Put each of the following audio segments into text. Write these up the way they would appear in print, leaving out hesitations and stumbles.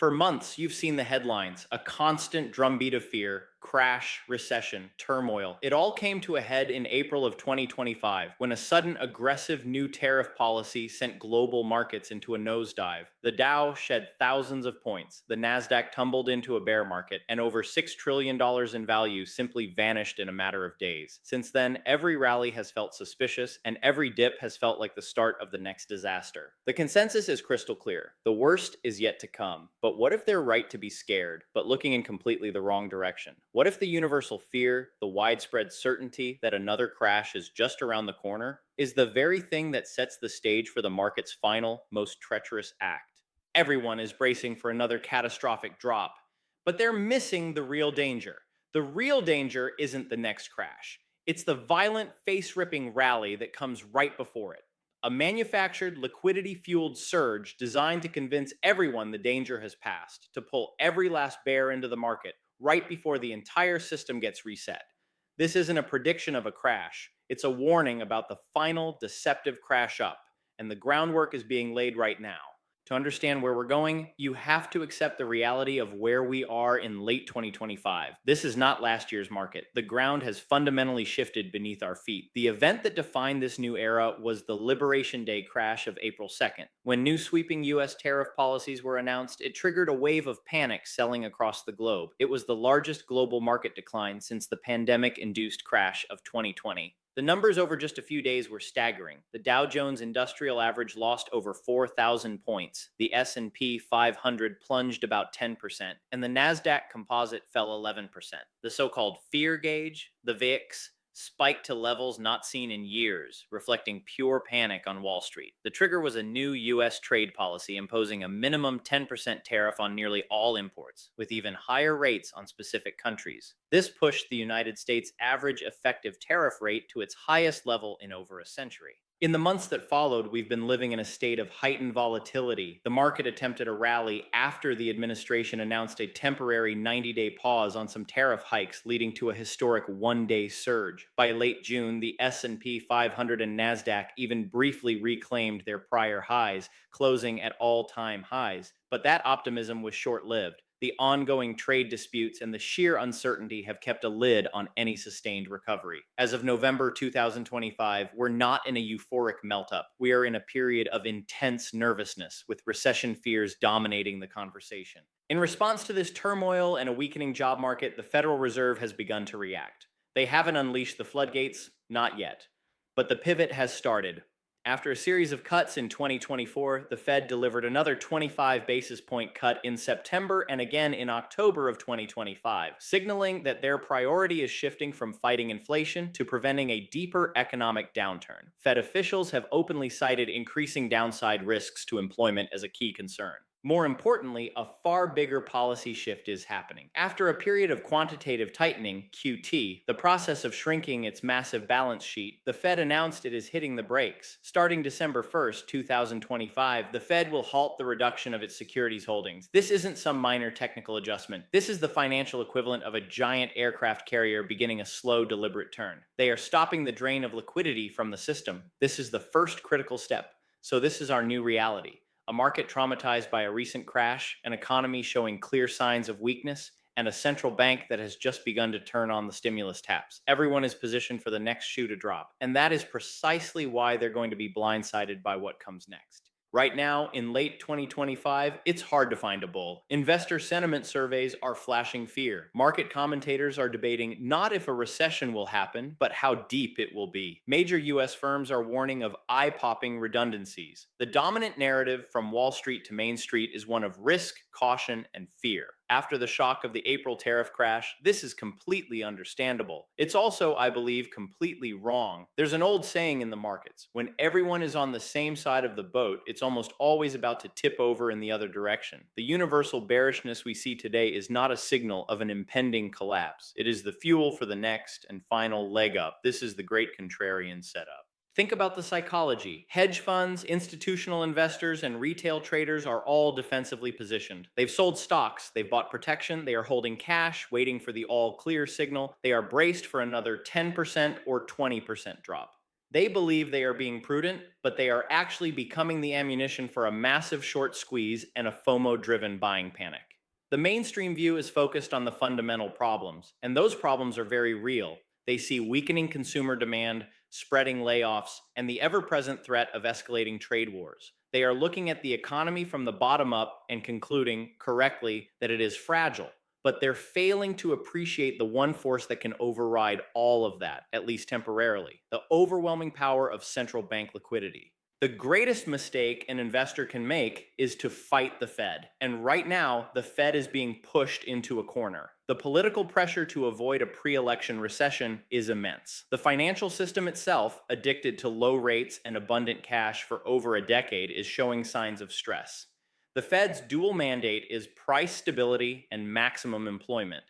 For months, you've seen the headlines, a constant drumbeat of fear, crash, recession, turmoil. It all came to a head in April of 2025 when a sudden aggressive new tariff policy sent global markets into a nosedive. The Dow shed thousands of points, the Nasdaq tumbled into a bear market, and over $6 trillion in value simply vanished in a matter of days. Since then, every rally has felt suspicious, and every dip has felt like the start of the next disaster. The consensus is crystal clear. The worst is yet to come. But what if they're right to be scared, but looking in completely the wrong direction? What if the universal fear, the widespread certainty that another crash is just around the corner, is the very thing that sets the stage for the market's final, most treacherous act? Everyone is bracing for another catastrophic drop, but they're missing the real danger. The real danger isn't the next crash. It's the violent, face-ripping rally that comes right before it. A manufactured, liquidity-fueled surge designed to convince everyone the danger has passed, to pull every last bear into the market right before the entire system gets reset. This isn't a prediction of a crash, it's a warning about the final deceptive crash up, and the groundwork is being laid right now. To understand where we're going, you have to accept the reality of where we are in late 2025. This is not last year's market. The ground has fundamentally shifted beneath our feet. The event that defined this new era was the Liberation Day crash of April 2nd. When new sweeping US tariff policies were announced, it triggered a wave of panic selling across the globe. It was the largest global market decline since the pandemic induced crash of 2020. The numbers over just a few days were staggering. The Dow Jones Industrial Average lost over 4,000 points. The S&P 500 plunged about 10%, and the Nasdaq Composite fell 11%. The so-called fear gauge, the VIX, spiked to levels not seen in years, reflecting pure panic on Wall Street. The trigger was a new US trade policy imposing a minimum 10% tariff on nearly all imports, with even higher rates on specific countries. This pushed the United States' average effective tariff rate to its highest level in over a century. In the months that followed, we've been living in a state of heightened volatility. The market attempted a rally after the administration announced a temporary 90-day pause on some tariff hikes, leading to a historic one-day surge. By late June, the S&P 500 and Nasdaq even briefly reclaimed their prior highs, closing at all-time highs. But that optimism was short-lived. The ongoing trade disputes and the sheer uncertainty have kept a lid on any sustained recovery. As of November 2025, we're not in a euphoric melt-up. We are in a period of intense nervousness, with recession fears dominating the conversation. In response to this turmoil and a weakening job market, the Federal Reserve has begun to react. They haven't unleashed the floodgates, not yet. But the pivot has started. After a series of cuts in 2024, the Fed delivered another 25 basis point cut in September and again in October of 2025, signaling that their priority is shifting from fighting inflation to preventing a deeper economic downturn. Fed officials have openly cited increasing downside risks to employment as a key concern. More importantly, a far bigger policy shift is happening. After a period of quantitative tightening, QT, the process of shrinking its massive balance sheet, the Fed announced it is hitting the brakes. Starting December 1st, 2025, the Fed will halt the reduction of its securities holdings. This isn't some minor technical adjustment. This is the financial equivalent of a giant aircraft carrier beginning a slow, deliberate turn. They are stopping the drain of liquidity from the system. This is the first critical step. So this is our new reality. A market traumatized by a recent crash, an economy showing clear signs of weakness, and a central bank that has just begun to turn on the stimulus taps. Everyone is positioned for the next shoe to drop, and that is precisely why they're going to be blindsided by what comes next. Right now, in late 2025, it's hard to find a bull. Investor sentiment surveys are flashing fear. Market commentators are debating not if a recession will happen, but how deep it will be. Major US firms are warning of eye-popping redundancies. The dominant narrative from Wall Street to Main Street is one of risk, caution, and fear. After the shock of the April tariff crash, this is completely understandable. It's also, I believe, completely wrong. There's an old saying in the markets: when everyone is on the same side of the boat, it's almost always about to tip over in the other direction. The universal bearishness we see today is not a signal of an impending collapse. It is the fuel for the next and final leg up. This is the great contrarian setup. Think about the psychology. Hedge funds, institutional investors, and retail traders are all defensively positioned. They've sold stocks, they've bought protection, they are holding cash, waiting for the all clear signal. They are braced for another 10% or 20% drop. They believe they are being prudent, but they are actually becoming the ammunition for a massive short squeeze and a FOMO driven buying panic. The mainstream view is focused on the fundamental problems, and those problems are very real. They see weakening consumer demand, spreading layoffs, and the ever present threat of escalating trade wars. They are looking at the economy from the bottom up and concluding, correctly, that it is fragile, but they're failing to appreciate the one force that can override all of that, at least temporarily: the overwhelming power of central bank liquidity. The greatest mistake an investor can make is to fight the Fed. And right now, the Fed is being pushed into a corner. The political pressure to avoid a pre election recession is immense. The financial system itself, addicted to low rates and abundant cash for over a decade, is showing signs of stress. The Fed's dual mandate is price stability and maximum employment.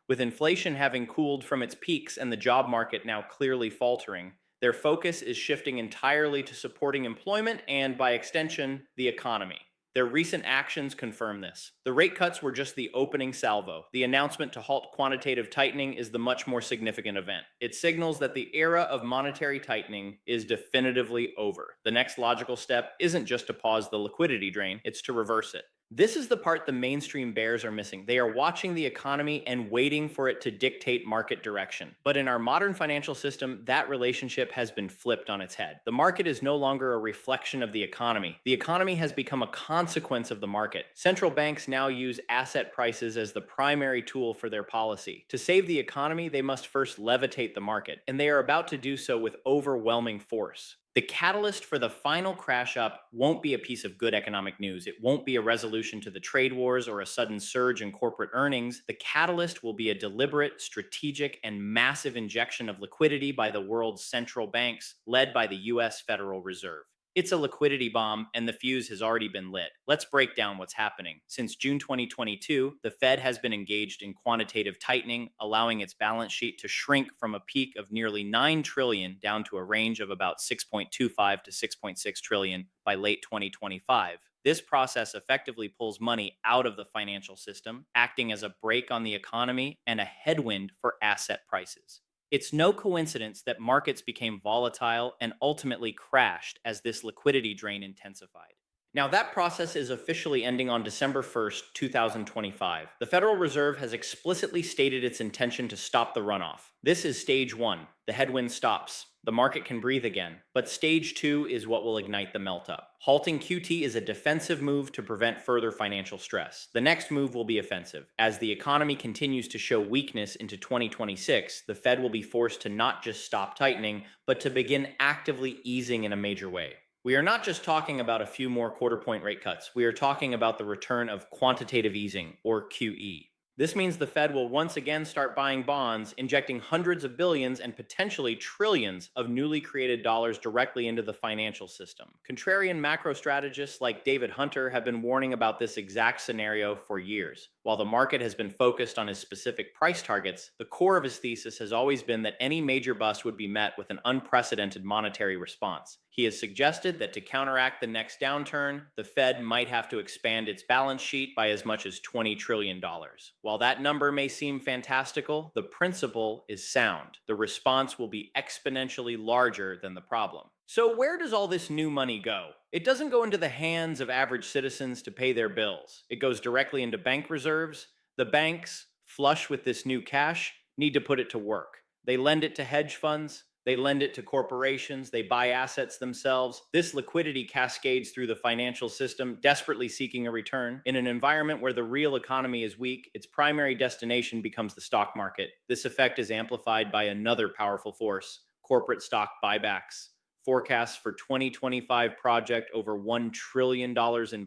With inflation having cooled from its peaks and the job market now clearly faltering, their focus is shifting entirely to supporting employment and, by extension, the economy. Their recent actions confirm this. The rate cuts were just the opening salvo. The announcement to halt quantitative tightening is the much more significant event. It signals that the era of monetary tightening is definitively over. The next logical step isn't just to pause the liquidity drain, it's to reverse it. This is the part the mainstream bears are missing. They are watching the economy and waiting for it to dictate market direction. But in our modern financial system, that relationship has been flipped on its head. The market is no longer a reflection of the economy. The economy has become a consequence of the market. Central banks now use asset prices as the primary tool for their policy. To save the economy, they must first levitate the market, and they are about to do so with overwhelming force. The catalyst for the final crash up won't be a piece of good economic news. It won't be a resolution to the trade wars or a sudden surge in corporate earnings. The catalyst will be a deliberate, strategic, and massive injection of liquidity by the world's central banks, led by the US Federal Reserve. It's a liquidity bomb, and the fuse has already been lit. Let's break down what's happening. Since June 2022, the Fed has been engaged in quantitative tightening, allowing its balance sheet to shrink from a peak of nearly 9 trillion down to a range of about 6.25 to 6.6 trillion by late 2025. This process effectively pulls money out of the financial system, acting as a brake on the economy and a headwind for asset prices. It's no coincidence that markets became volatile and ultimately crashed as this liquidity drain intensified. Now, that process is officially ending on December 1st, 2025. The Federal Reserve has explicitly stated its intention to stop the runoff. This is stage one. The headwind stops. The market can breathe again. But stage two is what will ignite the melt up. Halting QT is a defensive move to prevent further financial stress. The next move will be offensive. As the economy continues to show weakness into 2026, the Fed will be forced to not just stop tightening, but to begin actively easing in a major way. We are not just talking about a few more quarter point rate cuts. We are talking about the return of quantitative easing, or QE. This means the Fed will once again start buying bonds, injecting hundreds of billions and potentially trillions of newly created dollars directly into the financial system. Contrarian macro strategists like David Hunter have been warning about this exact scenario for years. While the market has been focused on his specific price targets, the core of his thesis has always been that any major bust would be met with an unprecedented monetary response. He has suggested that to counteract the next downturn, the Fed might have to expand its balance sheet by as much as $20 trillion. While that number may seem fantastical, the principle is sound. The response will be exponentially larger than the problem. So where does all this new money go? It doesn't go into the hands of average citizens to pay their bills. It goes directly into bank reserves. The banks, flush with this new cash, need to put it to work. They lend it to hedge funds. They lend it to corporations. They buy assets themselves. This liquidity cascades through the financial system, desperately seeking a return. In an environment where the real economy is weak, its primary destination becomes the stock market. This effect is amplified by another powerful force: corporate stock buybacks. Forecasts for 2025 project over $1 trillion in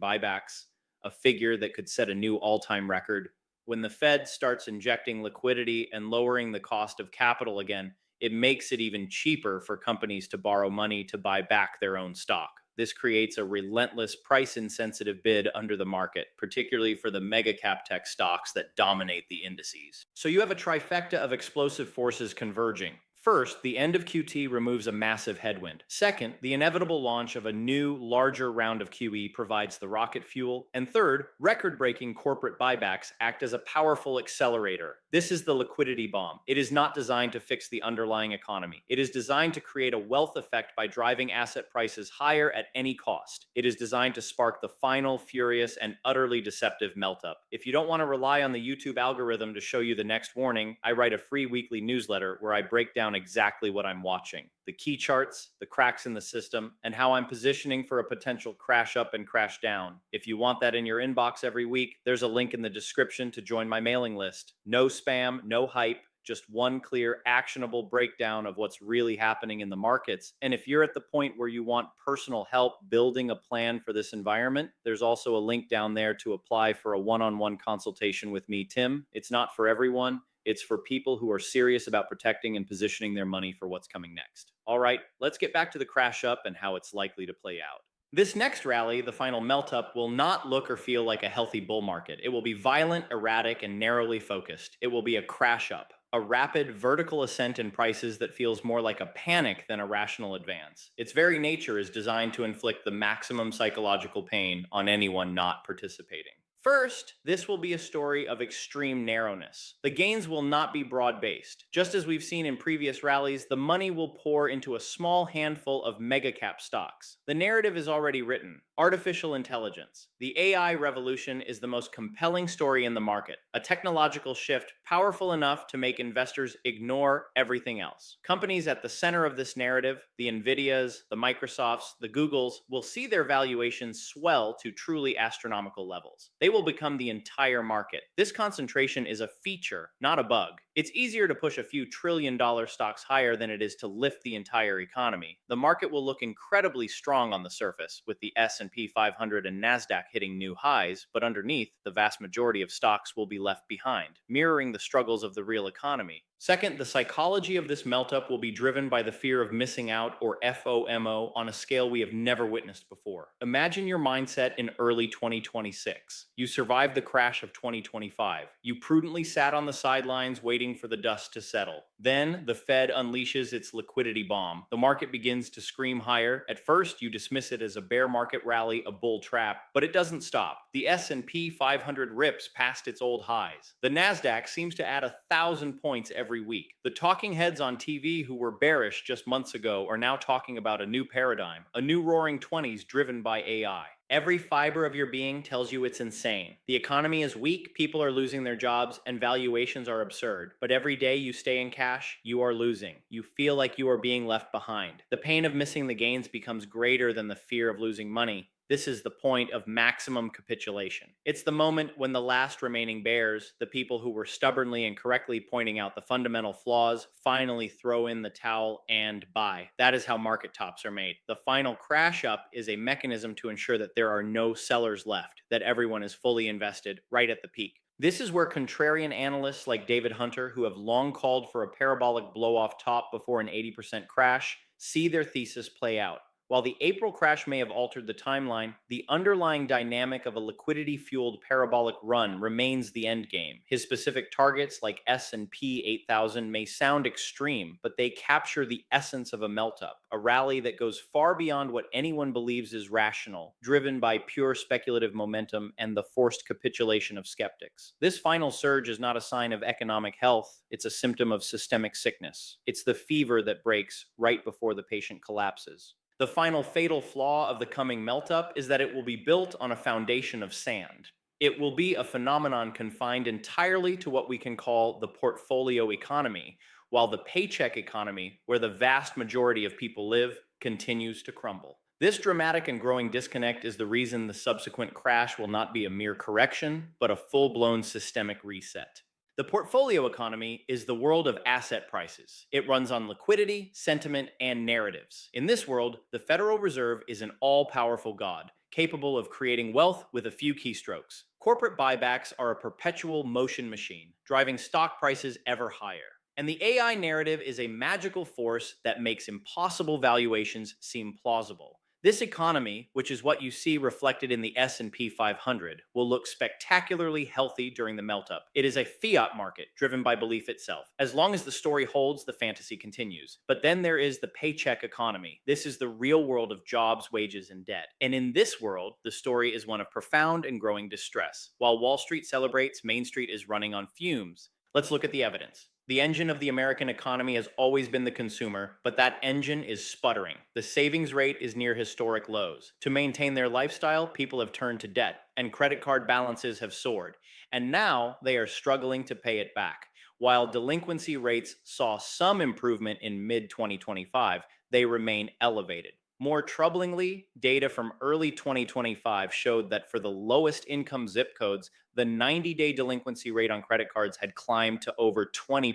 buybacks, a figure that could set a new all-time record. When the Fed starts injecting liquidity and lowering the cost of capital again, it makes it even cheaper for companies to borrow money to buy back their own stock. This creates a relentless price-insensitive bid under the market, particularly for the mega-cap tech stocks that dominate the indices. So you have a trifecta of explosive forces converging: First, the end of QT removes a massive headwind. Second, the inevitable launch of a new, larger round of QE provides the rocket fuel. And third, record breaking corporate buybacks act as a powerful accelerator. This is the liquidity bomb. It is not designed to fix the underlying economy. It is designed to create a wealth effect by driving asset prices higher at any cost. It is designed to spark the final, furious, and utterly deceptive melt up. If you don't want to rely on the YouTube algorithm to show you the next warning, I write a free weekly newsletter where I break down exactly what I'm watching, the key charts, the cracks in the system, and how I'm positioning for a potential crash up and crash down. If you want that in your inbox every week, there's a link in the description to join my mailing list. No spam, no hype, just one clear, actionable breakdown of what's really happening in the markets. And if you're at the point where you want personal help building a plan for this environment, there's also a link down there to apply for a one-on-one consultation with me, Tim. It's not for everyone. It's for people who are serious about protecting and positioning their money for what's coming next. All right, let's get back to the crash up and how it's likely to play out. This next rally, the final melt up, will not look or feel like a healthy bull market. It will be violent, erratic, and narrowly focused. It will be a crash up, a rapid vertical ascent in prices that feels more like a panic than a rational advance. Its very nature is designed to inflict the maximum psychological pain on anyone not participating. First, this will be a story of extreme narrowness. The gains will not be broad-based. Just as we've seen in previous rallies, the money will pour into a small handful of mega-cap stocks. The narrative is already written. Artificial intelligence. The AI revolution is the most compelling story in the market, a technological shift powerful enough to make investors ignore everything else. Companies at the center of this narrative, the Nvidias, the Microsofts, the Googles, will see their valuations swell to truly astronomical levels. They will become the entire market. This concentration is a feature, not a bug. It's easier to push a few trillion-dollar stocks higher than it is to lift the entire economy. The market will look incredibly strong on the surface, with the S&P 500 and NASDAQ hitting new highs, but underneath, the vast majority of stocks will be left behind, mirroring the struggles of the real economy. Second, the psychology of this melt-up will be driven by the fear of missing out, or FOMO, on a scale we have never witnessed before. Imagine your mindset in early 2026. You survived the crash of 2025. You prudently sat on the sidelines waiting for the dust to settle. Then, the Fed unleashes its liquidity bomb. The market begins to scream higher. At first, you dismiss it as a bear market rally, a bull trap, but it doesn't stop. The S&P 500 rips past its old highs. The NASDAQ seems to add 1,000 points every week. The talking heads on TV who were bearish just months ago are now talking about a new paradigm, a new roaring 20s driven by AI. Every fiber of your being tells you it's insane. The economy is weak, people are losing their jobs, and valuations are absurd. But every day you stay in cash, you are losing. You feel like you are being left behind. The pain of missing the gains becomes greater than the fear of losing money. This is the point of maximum capitulation. It's the moment when the last remaining bears, the people who were stubbornly and correctly pointing out the fundamental flaws, finally throw in the towel and buy. That is how market tops are made. The final crash up is a mechanism to ensure that there are no sellers left, that everyone is fully invested right at the peak. This is where contrarian analysts like David Hunter, who have long called for a parabolic blow-off top before an 80% crash, see their thesis play out. While the April crash may have altered the timeline, the underlying dynamic of a liquidity-fueled parabolic run remains the endgame. His specific targets, like S&P 8,000, may sound extreme, but they capture the essence of a melt-up, a rally that goes far beyond what anyone believes is rational, driven by pure speculative momentum and the forced capitulation of skeptics. This final surge is not a sign of economic health, it's a symptom of systemic sickness. It's the fever that breaks right before the patient collapses. The final fatal flaw of the coming melt-up is that it will be built on a foundation of sand. It will be a phenomenon confined entirely to what we can call the portfolio economy, while the paycheck economy, where the vast majority of people live, continues to crumble. This dramatic and growing disconnect is the reason the subsequent crash will not be a mere correction, but a full-blown systemic reset. The portfolio economy is the world of asset prices. It runs on liquidity, sentiment, and narratives. In this world, the Federal Reserve is an all-powerful god, capable of creating wealth with a few keystrokes. Corporate buybacks are a perpetual motion machine, driving stock prices ever higher. And the AI narrative is a magical force that makes impossible valuations seem plausible. This economy, which is what you see reflected in the S&P 500, will look spectacularly healthy during the meltup. It is a fiat market driven by belief itself. As long as the story holds, the fantasy continues. But then there is the paycheck economy. This is the real world of jobs, wages, and debt. And in this world, the story is one of profound and growing distress. While Wall Street celebrates, Main Street is running on fumes. Let's look at the evidence. The engine of the American economy has always been the consumer, but that engine is sputtering. The savings rate is near historic lows. To maintain their lifestyle, people have turned to debt, and credit card balances have soared. And now they are struggling to pay it back. While delinquency rates saw some improvement in mid 2025, they remain elevated. More troublingly, data from early 2025 showed that for the lowest income zip codes, the 90-day delinquency rate on credit cards had climbed to over 20%.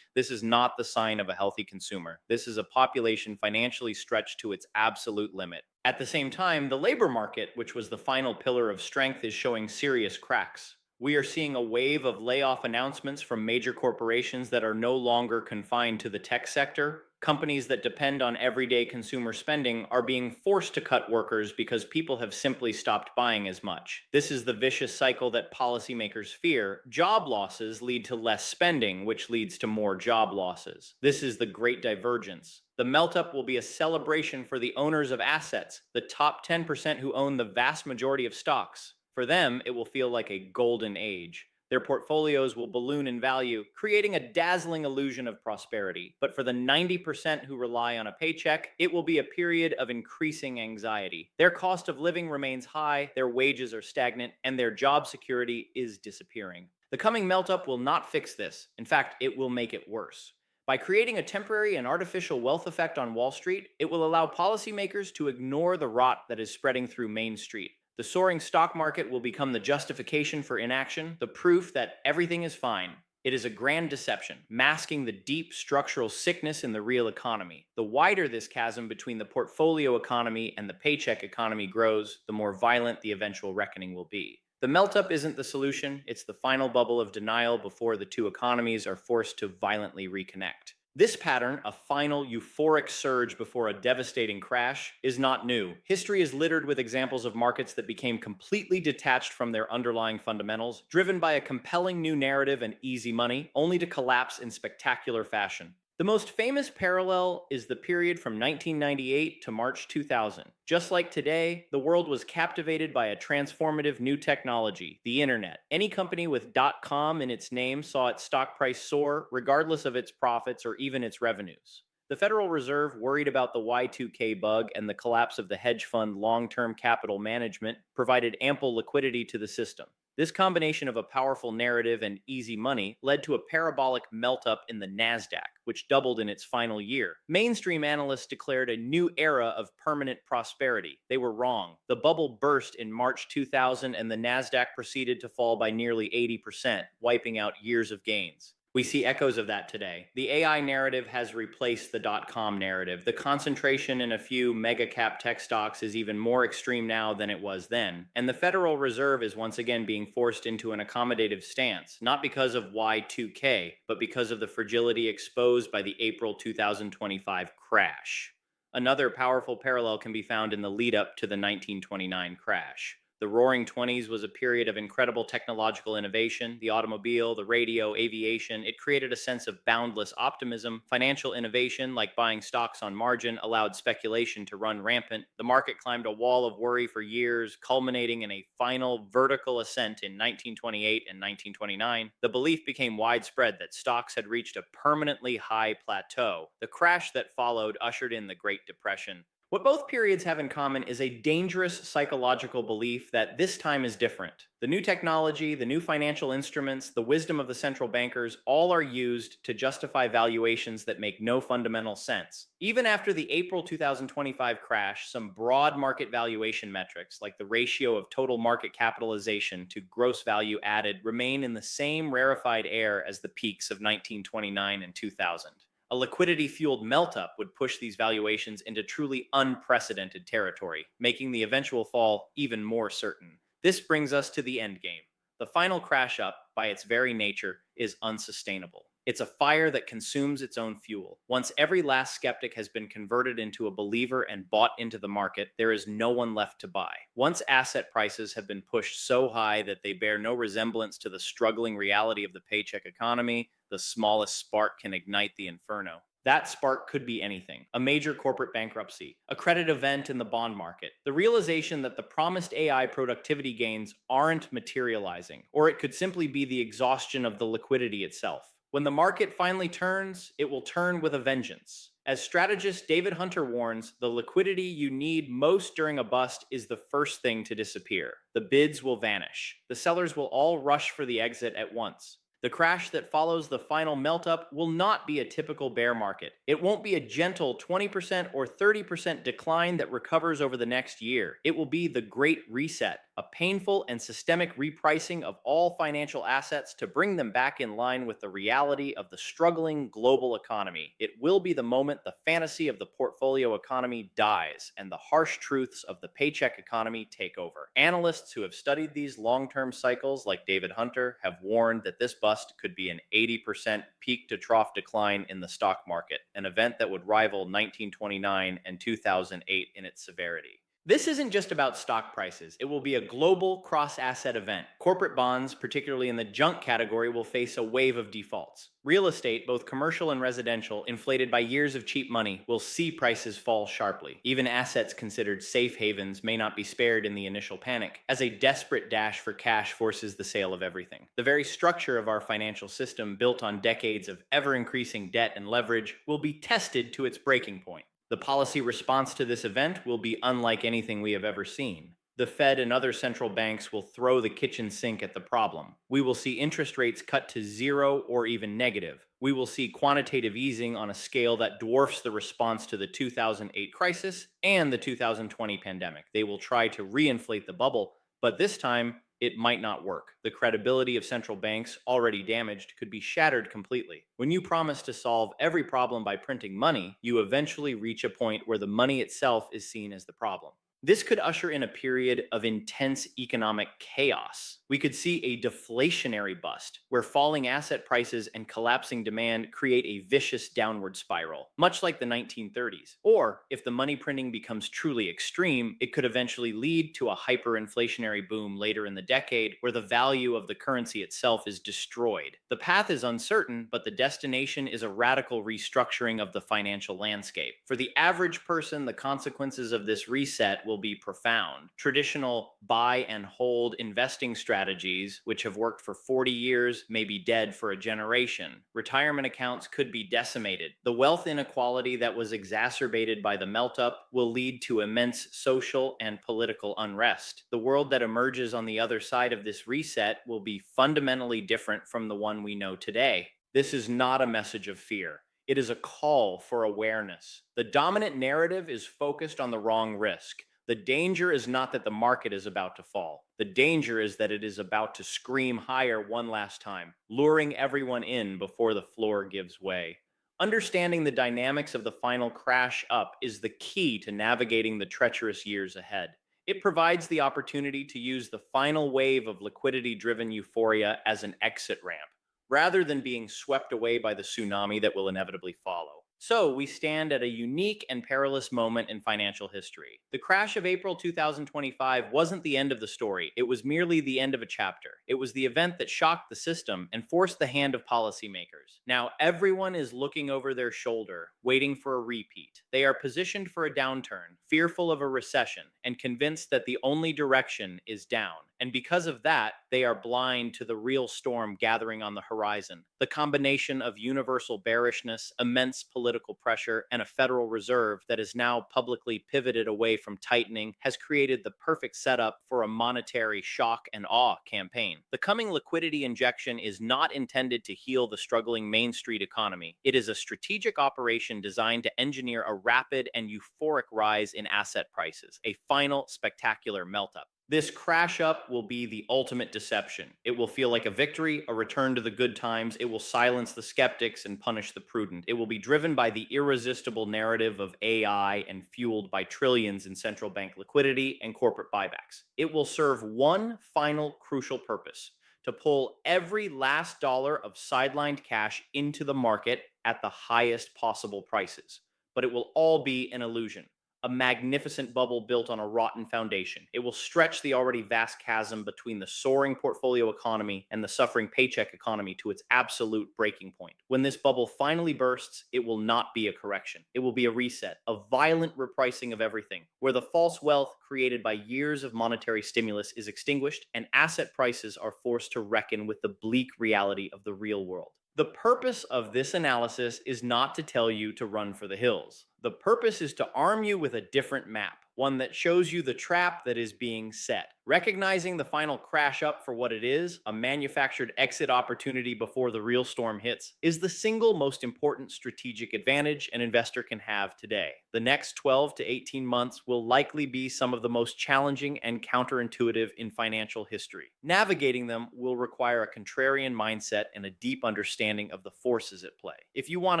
This is not the sign of a healthy consumer. This is a population financially stretched to its absolute limit. At the same time, the labor market, which was the final pillar of strength, is showing serious cracks. We are seeing a wave of layoff announcements from major corporations that are no longer confined to the tech sector. Companies that depend on everyday consumer spending are being forced to cut workers because people have simply stopped buying as much. This is the vicious cycle that policymakers fear. Job losses lead to less spending, which leads to more job losses. This is the great divergence. The meltup will be a celebration for the owners of assets, the top 10% who own the vast majority of stocks. For them, it will feel like a golden age. Their portfolios will balloon in value, creating a dazzling illusion of prosperity. But for the 90% who rely on a paycheck, it will be a period of increasing anxiety. Their cost of living remains high, their wages are stagnant, and their job security is disappearing. The coming meltup will not fix this. In fact, it will make it worse. By creating a temporary and artificial wealth effect on Wall Street, it will allow policymakers to ignore the rot that is spreading through Main Street. The soaring stock market will become the justification for inaction, the proof that everything is fine. It is a grand deception, masking the deep structural sickness in the real economy. The wider this chasm between the portfolio economy and the paycheck economy grows, the more violent the eventual reckoning will be. The meltup isn't the solution, it's the final bubble of denial before the two economies are forced to violently reconnect. This pattern, a final euphoric surge before a devastating crash, is not new. History is littered with examples of markets that became completely detached from their underlying fundamentals, driven by a compelling new narrative and easy money, only to collapse in spectacular fashion. The most famous parallel is the period from 1998 to March 2000. Just like today, the world was captivated by a transformative new technology, the internet. Any company with .com in its name saw its stock price soar, regardless of its profits or even its revenues. The Federal Reserve, worried about the Y2K bug and the collapse of the hedge fund long-term capital management, provided ample liquidity to the system. This combination of a powerful narrative and easy money led to a parabolic melt-up in the NASDAQ, which doubled in its final year. Mainstream analysts declared a new era of permanent prosperity. They were wrong. The bubble burst in March 2000 and the NASDAQ proceeded to fall by nearly 80%, wiping out years of gains. We see echoes of that today. The AI narrative has replaced the dot-com narrative. The concentration in a few mega-cap tech stocks is even more extreme now than it was then. And the Federal Reserve is once again being forced into an accommodative stance, not because of Y2K, but because of the fragility exposed by the April 2025 crash. Another powerful parallel can be found in the lead-up to the 1929 crash. The Roaring Twenties was a period of incredible technological innovation. The automobile, the radio, aviation, it created a sense of boundless optimism. Financial innovation, like buying stocks on margin, allowed speculation to run rampant. The market climbed a wall of worry for years, culminating in a final vertical ascent in 1928 and 1929. The belief became widespread that stocks had reached a permanently high plateau. The crash that followed ushered in the Great Depression. What both periods have in common is a dangerous psychological belief that this time is different. The new technology, the new financial instruments, the wisdom of the central bankers, all are used to justify valuations that make no fundamental sense. Even after the April 2025 crash, some broad market valuation metrics, like the ratio of total market capitalization to gross value added, remain in the same rarefied air as the peaks of 1929 and 2000. A liquidity-fueled melt-up would push these valuations into truly unprecedented territory, making the eventual fall even more certain. This brings us to the endgame. The final crash up, by its very nature, is unsustainable. It's a fire that consumes its own fuel. Once every last skeptic has been converted into a believer and bought into the market, there is no one left to buy. Once asset prices have been pushed so high that they bear no resemblance to the struggling reality of the paycheck economy, the smallest spark can ignite the inferno. That spark could be anything: a major corporate bankruptcy, a credit event in the bond market, the realization that the promised AI productivity gains aren't materializing, or it could simply be the exhaustion of the liquidity itself. When the market finally turns, it will turn with a vengeance. As strategist David Hunter warns, the liquidity you need most during a bust is the first thing to disappear. The bids will vanish. The sellers will all rush for the exit at once. The crash that follows the final melt-up will not be a typical bear market. It won't be a gentle 20% or 30% decline that recovers over the next year. It will be the Great Reset, a painful and systemic repricing of all financial assets to bring them back in line with the reality of the struggling global economy. It will be the moment the fantasy of the portfolio economy dies and the harsh truths of the paycheck economy take over. Analysts who have studied these long-term cycles, like David Hunter, have warned that this bust could be an 80% peak to trough decline in the stock market, an event that would rival 1929 and 2008 in its severity. This isn't just about stock prices. It will be a global cross-asset event. Corporate bonds, particularly in the junk category, will face a wave of defaults. Real estate, both commercial and residential, inflated by years of cheap money, will see prices fall sharply. Even assets considered safe havens may not be spared in the initial panic, as a desperate dash for cash forces the sale of everything. The very structure of our financial system, built on decades of ever-increasing debt and leverage, will be tested to its breaking point. The policy response to this event will be unlike anything we have ever seen. The Fed and other central banks will throw the kitchen sink at the problem. We will see interest rates cut to zero or even negative. We will see quantitative easing on a scale that dwarfs the response to the 2008 crisis and the 2020 pandemic. They will try to reinflate the bubble, but this time it might not work. The credibility of central banks, already damaged, could be shattered completely. When you promise to solve every problem by printing money, you eventually reach a point where the money itself is seen as the problem. This could usher in a period of intense economic chaos. We could see a deflationary bust, where falling asset prices and collapsing demand create a vicious downward spiral, much like the 1930s. Or, if the money printing becomes truly extreme, it could eventually lead to a hyperinflationary boom later in the decade, where the value of the currency itself is destroyed. The path is uncertain, but the destination is a radical restructuring of the financial landscape. For the average person, the consequences of this reset will be profound. Traditional buy and hold investing strategies, which have worked for 40 years, may be dead for a generation. Retirement accounts could be decimated. The wealth inequality that was exacerbated by the melt-up will lead to immense social and political unrest. The world that emerges on the other side of this reset will be fundamentally different from the one we know today. This is not a message of fear. It is a call for awareness. The dominant narrative is focused on the wrong risk. The danger is not that the market is about to fall. The danger is that it is about to scream higher one last time, luring everyone in before the floor gives way. Understanding the dynamics of the final crash up is the key to navigating the treacherous years ahead. It provides the opportunity to use the final wave of liquidity-driven euphoria as an exit ramp, rather than being swept away by the tsunami that will inevitably follow. So, we stand at a unique and perilous moment in financial history. The crash of April 2025 wasn't the end of the story. It was merely the end of a chapter. It was the event that shocked the system and forced the hand of policymakers. Now, everyone is looking over their shoulder, waiting for a repeat. They are positioned for a downturn, fearful of a recession, and convinced that the only direction is down. And because of that, they are blind to the real storm gathering on the horizon. The combination of universal bearishness, immense political pressure, and a Federal Reserve that is now publicly pivoted away from tightening has created the perfect setup for a monetary shock and awe campaign. The coming liquidity injection is not intended to heal the struggling Main Street economy. It is a strategic operation designed to engineer a rapid and euphoric rise in asset prices, a final spectacular melt-up. This crash up will be the ultimate deception. It will feel like a victory, a return to the good times. It will silence the skeptics and punish the prudent. It will be driven by the irresistible narrative of AI and fueled by trillions in central bank liquidity and corporate buybacks. It will serve one final crucial purpose: to pull every last dollar of sidelined cash into the market at the highest possible prices. But it will all be an illusion, a magnificent bubble built on a rotten foundation. It will stretch the already vast chasm between the soaring portfolio economy and the suffering paycheck economy to its absolute breaking point. When this bubble finally bursts, it will not be a correction. It will be a reset, a violent repricing of everything, where the false wealth created by years of monetary stimulus is extinguished and asset prices are forced to reckon with the bleak reality of the real world. The purpose of this analysis is not to tell you to run for the hills. The purpose is to arm you with a different map, one that shows you the trap that is being set. Recognizing the final crash up for what it is, a manufactured exit opportunity before the real storm hits, is the single most important strategic advantage an investor can have today. The next 12 to 18 months will likely be some of the most challenging and counterintuitive in financial history. Navigating them will require a contrarian mindset and a deep understanding of the forces at play. If you want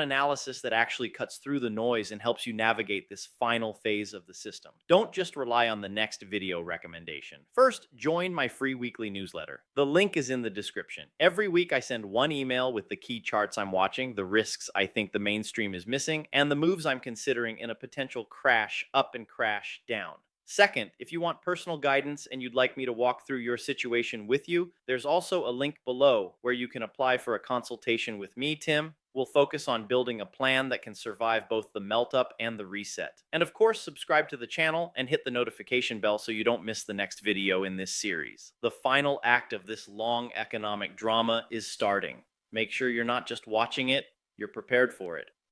analysis that actually cuts through the noise and helps you navigate this final phase of the system, don't just rely on the next video recommendation. First, join my free weekly newsletter. The link is in the description. Every week I send one email with the key charts I'm watching, the risks I think the mainstream is missing, and the moves I'm considering in a potential crash up and crash down. Second, if you want personal guidance and you'd like me to walk through your situation with you, there's also a link below where you can apply for a consultation with me, Tim. We'll focus on building a plan that can survive both the melt up and the reset. And of course, subscribe to the channel and hit the notification bell so you don't miss the next video in this series. The final act of this long economic drama is starting. Make sure you're not just watching it, you're prepared for it.